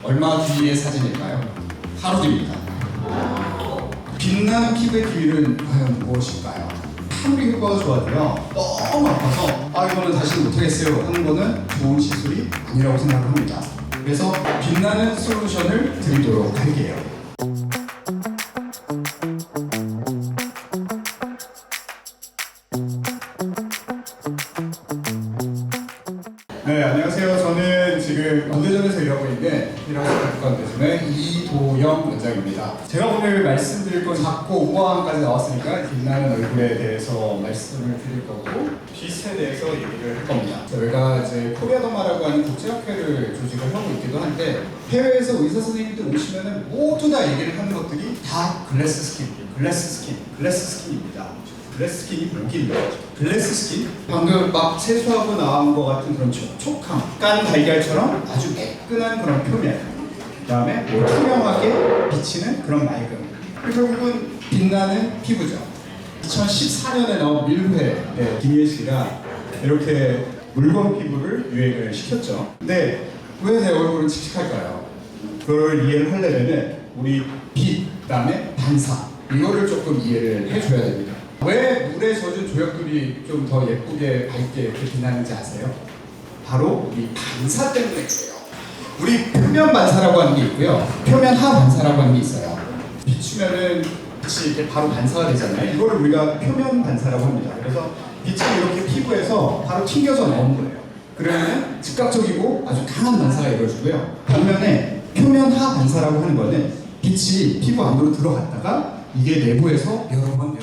얼마 뒤의 사진일까요? 하루 뒤입니다. 빛나는 피부의 비밀은 과연 무엇일까요? 아무리 효과가 좋아도요, 너무 아파서 이거는 다시 못하겠어요 하는 거는 좋은 시술이 아니라고 생각합니다. 그래서 빛나는 솔루션을 드리도록 할게요. 네, 안녕하세요. 저는 지금 원대전에서 일하고 있는 피라스건대전의 이도영 원장입니다. 제가 오늘 말씀드릴 건 작고 우아함까지 나왔으니까 빛나는 얼굴에 대해서 말씀을 드릴 거고 빛에 대해서 얘기를 할 겁니다. 저희가 이제 코리아더마라고 하는 국제학회를 조직을 하고 있기도 한데 해외에서 의사 선생님들 오시면은 모두 다 얘기를 하는 것들이 다 글래스 스킨입니다. 글래스 스킨이 뭐길래? 글래스 스킨? 방금 막 세수하고 나온 것 같은 그런 촉촉함, 깐 달걀처럼 아주 매끈한 그런 표면, 그 다음에 투명하게 비치는 그런 맑음, 결국은 빛나는 피부죠. 2014년에 나온 밀후에 김희애 씨가 이렇게 물건 피부를 유행을 시켰죠. 근데 왜 내 얼굴은 칙칙할까요? 그걸 이해를 하려면 우리 빛, 그 다음에 반사, 이거를 조금 이해를 해줘야 됩니다. 왜 물에 젖은 조약돌이 좀 더 예쁘게 밝게 이렇게 빛나는지 아세요? 바로 우리 반사 때문에 그래요. 우리 표면 반사라고 하는 게 있고요, 표면 하 반사라고 하는 게 있어요. 비추면은 빛이 이렇게 바로 반사가 되잖아요. 이거를 우리가 표면 반사라고 합니다. 그래서 빛이 이렇게 피부에서 바로 튕겨져 나오는 거예요. 그러면 즉각적이고 아주 강한 반사가 이루어지고요. 반면에 표면 하 반사라고 하는 거는 빛이 피부 안으로 들어갔다가 이게 내부에서 여러 번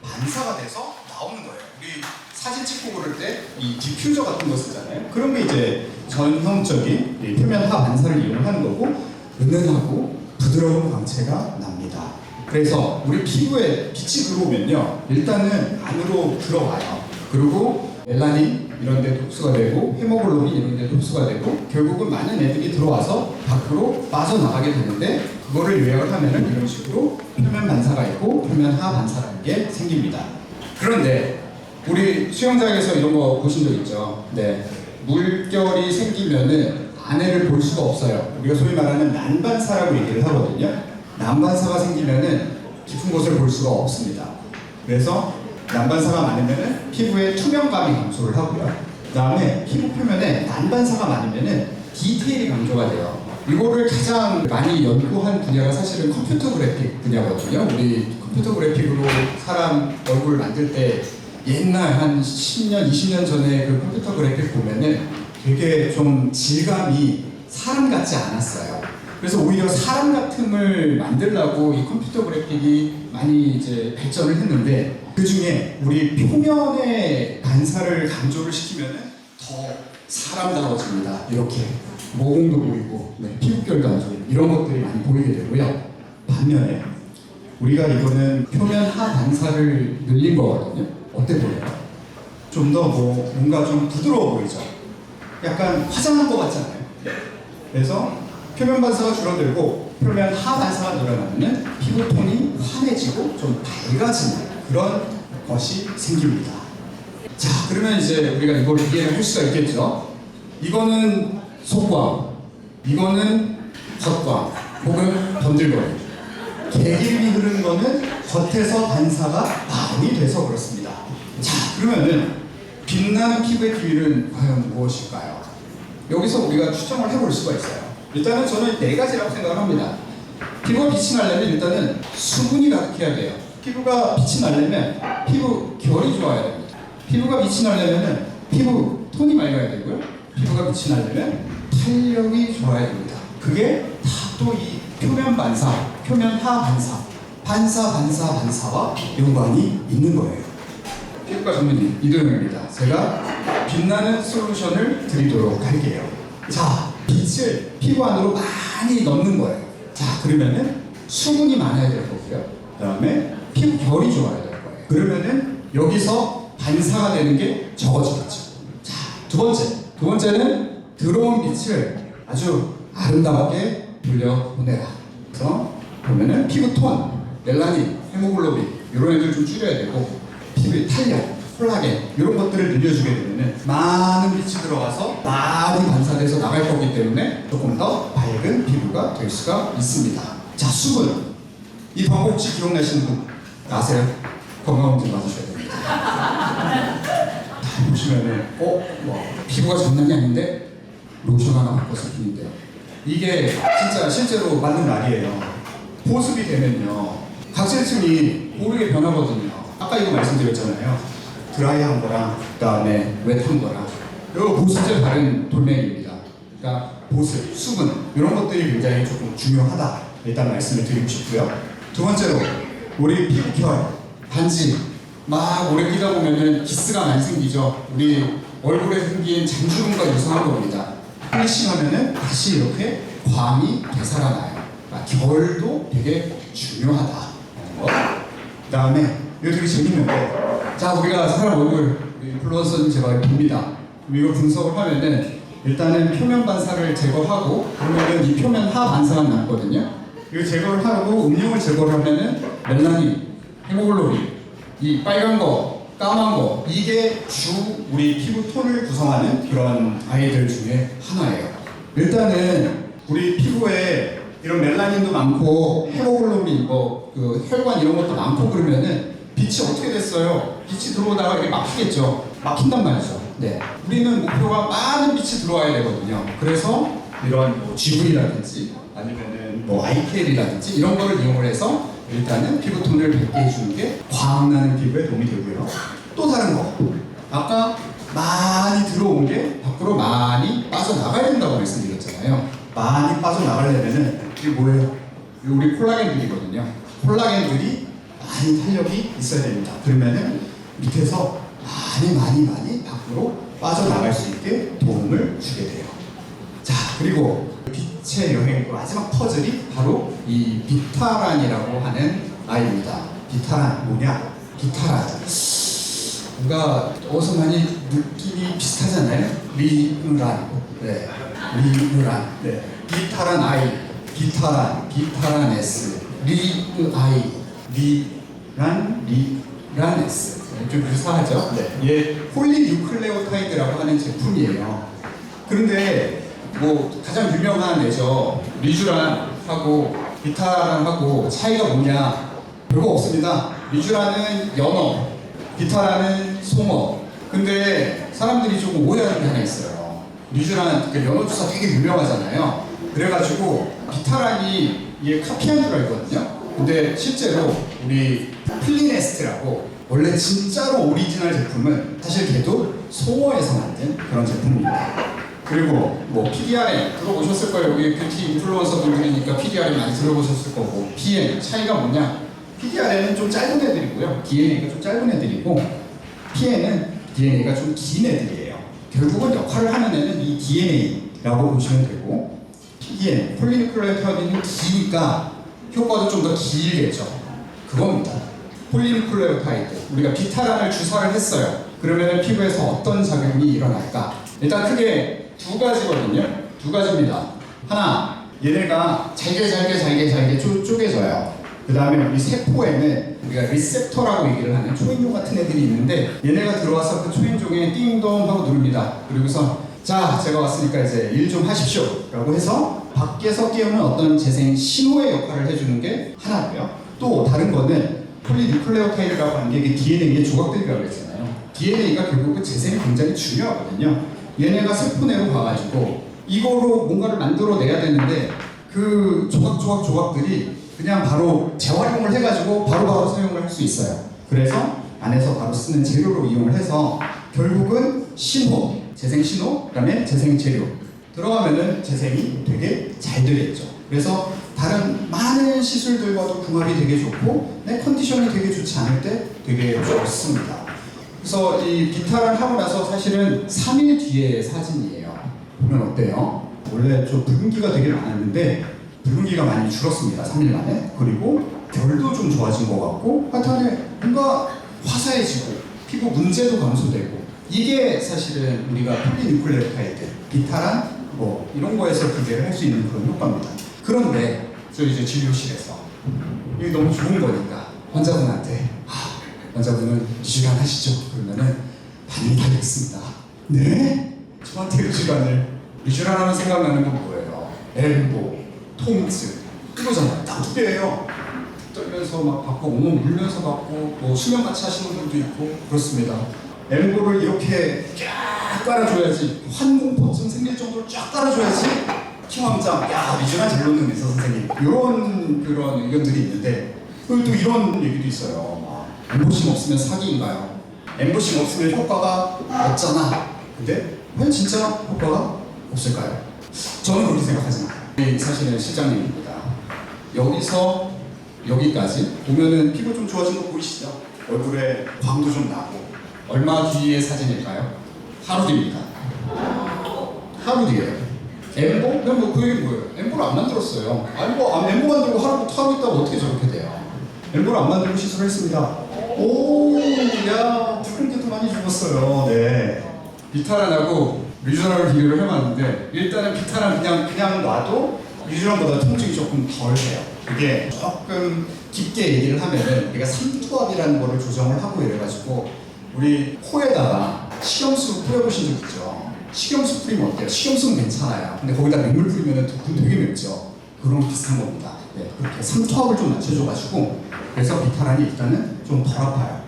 반사가 돼서 나오는 거예요. 우리 사진 찍고 그럴 때 이 디퓨저 같은 거 쓰잖아요. 그런 게 이제 전형적인 표면 하 반사를 이용하는 거고, 은은하고 부드러운 광채가 납니다. 그래서 우리 피부에 빛이 들어오면요, 일단은 안으로 들어와요. 그리고 멜라닌 이런 데 흡수가 되고 헤모글로빈 이런 데 흡수가 되고 결국은 많은 애들이 들어와서 밖으로 빠져나가게 되는데, 그거를 요약을 하면은 이런 식으로 표면 반사가 있고 표면 하 반사라는 게 생깁니다. 그런데 우리 수영장에서 이런 거 보신 적 있죠? 네, 물결이 생기면은 안에를 볼 수가 없어요. 우리가 소위 말하는 난반사라고 얘기를 하거든요. 난반사가 생기면은 깊은 곳을 볼 수가 없습니다. 그래서 난반사가 많으면은 피부의 투명감이 감소를 하고요. 그 다음에 피부 표면에 난반사가 많으면은 디테일이 강조가 돼요. 이거를 가장 많이 연구한 분야가 사실은 컴퓨터 그래픽 분야거든요. 우리 컴퓨터 그래픽으로 사람 얼굴 만들 때 옛날 한 10년, 20년 전에 그 컴퓨터 그래픽 보면은 되게 좀 질감이 사람 같지 않았어요. 그래서 오히려 사람 같음을 만들려고 이 컴퓨터 그래픽이 많이 이제 발전을 했는데, 그 중에 우리 표면의 반사를 강조를 시키면은 더 사람다워집니다. 이렇게 모공도 보이고, 피부결도 아주 이런 것들이 많이 보이게 되고요. 반면에 우리가 이거는 표면 하 반사를 늘린 거거든요. 어때 보여요? 좀 더 뭔가 좀 부드러워 보이죠? 약간 화장한 것 같지 않아요? 그래서 표면 반사가 줄어들고 표면 하 반사가 늘어나면 피부톤이 환해지고 좀 밝아지는 그런 것이 생깁니다. 자, 그러면 이제 우리가 이걸 이해를 할 수가 있겠죠? 이거는 속광, 이거는 겉광, 혹은 번들거림. 개기름이 흐르는 거는 겉에서 반사가 많이 돼서 그렇습니다. 자, 그러면은 빛나는 피부의 비밀은 과연 무엇일까요? 여기서 우리가 추정을 해볼 수가 있어요. 일단은 저는 4가지라고 생각을 합니다. 피부가 빛이 나려면 일단은 수분이 가득해야 돼요. 피부가 빛이 나려면 피부 결이 좋아야 됩니다. 피부가 빛이 나려면 피부 톤이 맑아야 되고요. 피부가 빛이 나려면 탄력이 좋아야 됩니다. 그게 다 또 이 표면 반사, 표면 하 반사, 반사와 연관이 있는 거예요. 피부과 전문의 이도영입니다. 제가 빛나는 솔루션을 드리도록 할게요. 자, 빛을 피부 안으로 많이 넣는 거예요. 자, 그러면은 수분이 많아야 될 거고요. 그 다음에 피부 결이 좋아야 될 거예요. 그러면은 여기서 반사가 되는 게 적어지겠죠. 자, 두 번째는 들어온 빛을 아주 아름답게 돌려보내라. 그래서 보면은 피부 톤, 멜라닌, 헤모글로빈 이런 애들 좀 줄여야 되고, 피부의 탄력, 콜라겐 이런 것들을 늘려주게 되면은 많은 빛이 들어가서 많이 반사돼서 나갈 거기 때문에 조금 더 밝은 피부가 될 수가 있습니다. 자, 수분. 이 방법 혹시 기억나시는 분 아세요? 건강검진 받으셔야 됩니다. 다 보시면은 피부가 장난이 아닌데 로션 하나 바꿔서 뿐인데요. 이게 진짜 실제로 맞는 말이에요. 보습이 되면요 각질층이 고르게 변하거든요. 아까 이거 말씀드렸잖아요. 드라이한 거랑 그다음에 웻한 거랑 이거 보습제 바른 돌멩이입니다. 그러니까 보습, 수분 이런 것들이 굉장히 조금 중요하다 일단 말씀을 드리고 싶고요. 두 번째로 우리 피부결 반지 막 오래 끼다 보면은 기스가 많이 생기죠. 우리 얼굴에 생긴 잔주름과 유사한 겁니다. 플리싱하면은 다시 이렇게 광이 되살아나요. 그러니까 결도 되게 중요하다. 그 다음에 이거 되게 재밌는데, 자 우리가 사람 얼굴 인플루언서는 제가 봅니다. 이거 분석을 하면은 일단은 표면 반사를 제거하고 그러면은 이 표면 하 반사가 남거든요. 이거 제거를 하고 음용을 제거를 하면은 멜라닌, 헤모글로빈, 이 빨간 거, 까만 거 이게 주 우리 피부 톤을 구성하는 그런 아이들 중에 하나예요. 일단은 우리 피부에 이런 멜라닌도 많고 헤모글로빈, 그 혈관 이런 것도 많고 그러면은 빛이 어떻게 됐어요? 빛이 들어오다가 이렇게 막히겠죠. 막힌단 말이죠. 네. 우리는 목표가 많은 빛이 들어와야 되거든요. 그래서 이런 GV라든지 아니면은 아이켈이라든지 이런 거를 이용을 해서 일단은 피부톤을 밝게 해주는 게 광나는 피부에 도움이 되고요. 또 다른 거, 아까 많이 들어온 게 밖으로 많이 빠져나가야 된다고 말씀드렸잖아요. 많이 빠져나가려면은 이게 뭐예요? 우리 콜라겐들이거든요. 콜라겐들이 많이 탄력이 있어야 됩니다. 그러면은 밑에서 많이 밖으로 빠져나갈 수 있게 도움을 주게 돼요. 자, 그리고 빛의 여행, 마지막 퍼즐이 바로 이 비타란이라고 하는 아이입니다. 비타란 뭐냐? 비타란 뭔가 어디서 많이 느낌이 비슷하잖아요. 리누란, 네, 리누란, 네, 비타란 아이, 비타란 S, 리누아이, 리란 S. 좀 유사하죠? 네. 얘 폴리뉴클레오타이드라고 하는 제품이에요. 그런데 가장 유명한 애죠. 리쥬란하고 비타란하고 차이가 뭐냐? 별거 없습니다. 리쥬란은 연어, 비타란은 송어. 근데 사람들이 조금 오해하는 게 하나 있어요. 리쥬란, 연어 주사 되게 유명하잖아요. 그래가지고 비타란이 얘 카피한 줄 알거든요. 근데 실제로 우리 플리네스트라고 원래 진짜로 오리지널 제품은 사실 걔도 송어에서 만든 그런 제품입니다. 그리고 PDRM 들어보셨을 거예요. 여기 뷰티 인플루언서 분들이니까 PDRM 많이 들어보셨을 거고, PN 차이가 뭐냐? PDRM은 좀 짧은 애들이고요. DNA가 좀 짧은 애들이고, PN은 DNA가 좀 긴 애들이에요. 결국은 역할을 하는 애는 이 DNA라고 보시면 되고, PN 폴리뉴클레오타이드는 기니까 효과도 좀 더 길겠죠. 그겁니다. 폴리뉴클레오타이드, 우리가 비타란을 주사를 했어요. 그러면 피부에서 어떤 작용이 일어날까? 일단 크게 두 가지거든요. 두 가지입니다. 하나, 얘네가 잘게 쪼개져요. 그 다음에 우리 세포에는 우리가 리셉터라고 얘기를 하는 초인종 같은 애들이 있는데, 얘네가 들어와서 그 초인종에 띵동 하고 누릅니다. 그리고서 자, 제가 왔으니까 이제 일 좀 하십시오 라고 해서 밖에서 깨우는 어떤 재생 신호의 역할을 해주는 게 하나고요. 또 다른 거는 폴리뉴클레오타이드라고 하는 게 DNA의 조각들이라고 했잖아요. DNA가 결국은 재생이 굉장히 중요하거든요. 얘네가 세포 내로 가가지고 이거로 뭔가를 만들어내야 되는데 그 조각들이 그냥 바로 재활용을 해가지고 바로바로 사용을 할 수 있어요. 그래서 안에서 바로 쓰는 재료로 이용을 해서 결국은 신호, 재생 신호, 그 다음에 재생 재료 들어가면은 재생이 되게 잘 되겠죠. 그래서 다른 많은 시술들과도 궁합이 되게 좋고 내 컨디션이 되게 좋지 않을 때 되게 좋습니다. 그래서 이 비타를 하고 나서 사실은 3일 뒤에 사진이에요. 보면 어때요? 원래 좀 붉은기가 되게 많았는데 붉은기가 많이 줄었습니다. 3일 만에. 그리고 결도 좀 좋아진 것 같고 하여튼에 뭔가 화사해지고 피부 문제도 감소되고, 이게 사실은 우리가 폴리뉴클레오타이드, 비타란 이런 거에서 기대를 할 수 있는 그런 효과입니다. 그런데 저희 이제 진료실에서 이게 너무 좋은 거니까 환자분한테 환자분은 리쥬란 하시죠? 그러면은 반응이 달렸습니다. 네? 저한테 리쥬란을. 리쥬란 하면 생각나는 건 뭐예요? 엘보, 통증, 이거잖아요. 딱 두 개예요. 떨면서 막 받고, 온몸 물면서 받고, 뭐 수면 마취 하시는 분도 있고 그렇습니다. 엘보를 이렇게 쫙 깔아줘야지, 환공포증 생길 정도로 쫙 깔아줘야지 킹왕짱, 야 리쥬란 잘 놓는 의사 선생님, 이런 그런 의견들이 있는데, 그리고 또 이런 얘기도 있어요. 엠보싱 없으면 사기인가요? 엠보싱 없으면 효과가 없잖아. 근데 왜 진짜 효과가 없을까요? 저는 그렇게 생각하지 않아요. 사실은 실장님입니다. 여기서 여기까지 보면은 피부 좀 좋아진 거 보이시죠? 얼굴에 광도 좀 나고. 얼마 뒤의 사진일까요? 하루 뒤입니다. 하루 뒤에 엠보? 그럼 그 얘기 뭐예요? 엠보를 안 만들었어요. 아니 뭐 엠보 만들고 하루부터 하고 있다고 어떻게 저렇게 돼요? 엠보를 안 만들고 시술을 했습니다. 오, 야, 붉은기도 많이 죽었어요. 네. 비타란하고 리쥬란을 비교를 해봤는데, 일단은 비타란 그냥 놔도 리쥬란보다 통증이 조금 덜해요. 그게 조금 깊게 얘기를 하면은 우리가 삼투압이라는 거를 조정을 하고 이래가지고 우리 코에다가 식염수 뿌려보신 적 있죠? 식염수 뿌리면 어때요? 식염수는 괜찮아요. 근데 거기다 맹물 뿌리면 그 되게 맵죠? 그런 비슷한 겁니다. 네, 그렇게 삼투압을 좀 낮춰줘가지고, 그래서 비타란이 일단은 좀 덜 아파요.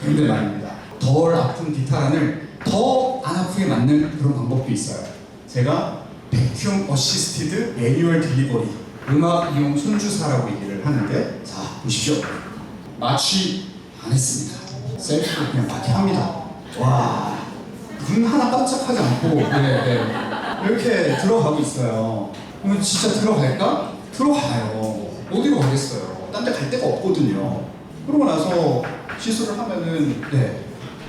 그런데 말입니다. 덜 아픈 비타란을 더 안 아프게 만드는 그런 방법도 있어요. 제가 베큐um 어시스티드 매뉴얼 딜리버리, 음악 이용 손주사라고 얘기를 하는데, 자 보십시오. 마취 안 했습니다. 셀프로 그냥 마취합니다. 와, 눈 하나 깜짝하지 않고 이렇게 들어가고 있어요. 그러면 진짜 들어갈까? 들어가요. 어디로 가겠어요? 딴 데 갈 데가 없거든요. 그러고 나서 시술을 하면은,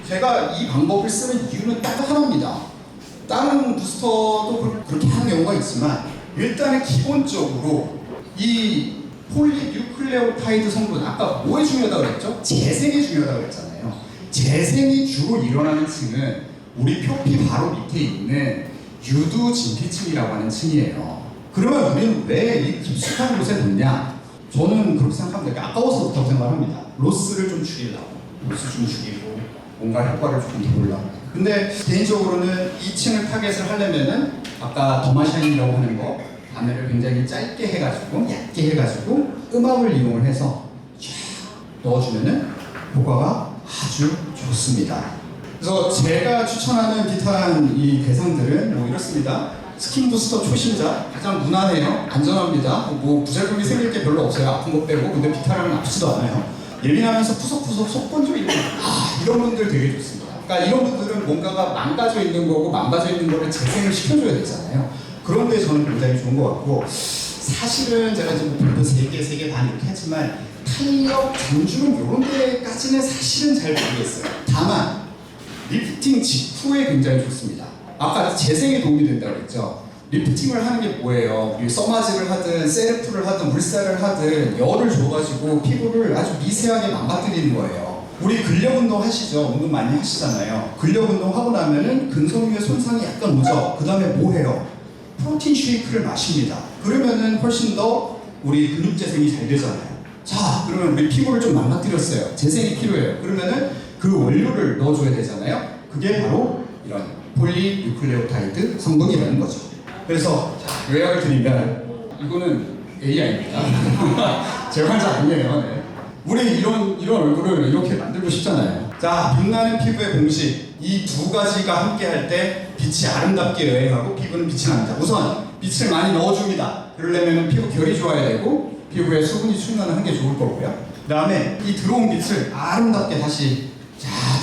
제가 이 방법을 쓰는 이유는 딱 하나입니다. 다른 부스터도 그렇게 하는 경우가 있지만, 일단은 기본적으로 이 폴리뉴클레오타이드 성분, 아까 뭐에 중요하다고 그랬죠? 재생이 중요하다고 그랬잖아요. 재생이 주로 일어나는 층은 우리 표피 바로 밑에 있는 유두진피층이라고 하는 층이에요. 그러면 우리는 왜 이 깊숙한 곳에 놓냐? 저는 그렇게 생각합니다. 아까워서 그렇다고 생각합니다. 로스를 좀 줄이려고, 로스 좀 줄이고 뭔가 효과를 조금 보려고. 근데 개인적으로는 2층을 타겟을 하려면은 아까 더마샤인이라고 하는 거, 바늘을 굉장히 짧게 해가지고 얇게 해가지고 음압을 이용을 해서 쫙 넣어주면은 효과가 아주 좋습니다. 그래서 제가 추천하는 비타란 이 대상들은 뭐 이렇습니다. 스킨 부스터 초심자, 가장 무난해요. 안전합니다. 뭐 부작용이 생길 게 별로 없어요. 아픈 거 빼고. 근데 비타란은 아프지도 않아요. 예민하면서 푸석푸석 속건조 있는, 이런 분들 되게 좋습니다. 그러니까 이런 분들은 뭔가가 망가져 있는 거고, 망가져 있는 거를 재생을 시켜줘야 되잖아요. 그런데 저는 굉장히 좋은 것 같고, 사실은 제가 지금 별도 3개, 3개 반 이렇게 했지만 탄력, 잔주름 이런 데까지는 사실은 잘 모르겠어요. 다만 리프팅 직후에 굉장히 좋습니다. 아까 재생에 도움이 된다고 했죠. 리프팅을 하는 게 뭐예요? 써마지를 하든 세르프를 하든 물살을 하든 열을 줘가지고 피부를 아주 미세하게 망가뜨리는 거예요. 우리 근력 운동 하시죠? 운동 많이 하시잖아요. 근력 운동 하고 나면은 근섬유의 손상이 약간 오죠. 그 다음에 뭐 해요? 프로틴 쉐이크를 마십니다. 그러면은 훨씬 더 우리 근육 재생이 잘 되잖아요. 자, 그러면 우리 피부를 좀 망가뜨렸어요. 재생이 필요해요. 그러면은 그 원료를 넣어줘야 되잖아요. 그게 바로 이런 폴리뉴클레오타이드 성분이라는 거죠. 그래서 요약을 드리면, 이거는 AI입니다. 제 환자 아니에요. 네. 우리 이런 얼굴을 이렇게 만들고 싶잖아요. 자, 빛나는 피부의 공식, 이 두 가지가 함께 할 때 빛이 아름답게 여행하고 피부는 빛이 납니다. 우선 빛을 많이 넣어줍니다. 그러려면 피부 결이 좋아야 되고 피부에 수분이 충분한 게 좋을 거고요. 그 다음에 이 들어온 빛을 아름답게 다시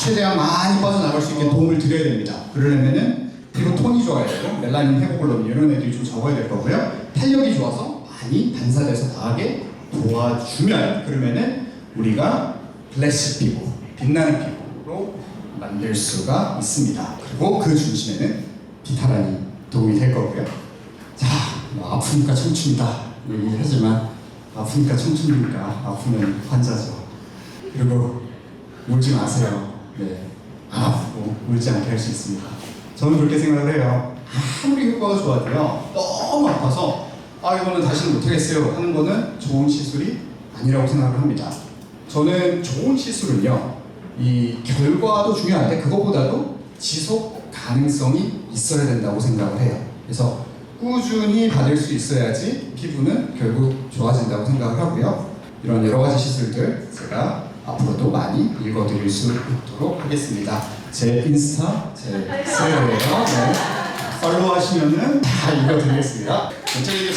최대한 많이 빠져나갈 수 있게 도움을 드려야 됩니다. 그러려면은 피부 톤이 좋아야 되고 멜라닌, 헤모글로빈 이런 애들이 좀 적어야 될 거고요. 탄력이 좋아서 많이 반사돼서 나가게 도와주면, 그러면은 우리가 글래시 피부, 빛나는 피부로 만들 수가 있습니다. 그리고 그 중심에는 비타란이 도움이 될 거고요. 자, 뭐 아프니까 청춘이다 얘기하지만, 아프니까 청춘이니까 아프면 환자죠. 그리고 울지 마세요. 네, 안 아프고 울지 않게 할 수 있습니다. 저는 그렇게 생각을 해요. 아무리 효과가 좋아도요, 너무 아파서 이거는 다시는 못하겠어요 하는 거는 좋은 시술이 아니라고 생각을 합니다. 저는 좋은 시술은요, 이 결과도 중요한데 그것보다도 지속 가능성이 있어야 된다고 생각을 해요. 그래서 꾸준히 받을 수 있어야지 피부는 결국 좋아진다고 생각을 하고요. 이런 여러 가지 시술들 제가 앞으로도 많이 읽어드릴 수 있도록 하겠습니다. 제 인스타, 제 슬래예요. 네. 팔로우 하시면은 다 읽어드리겠습니다. 전체적인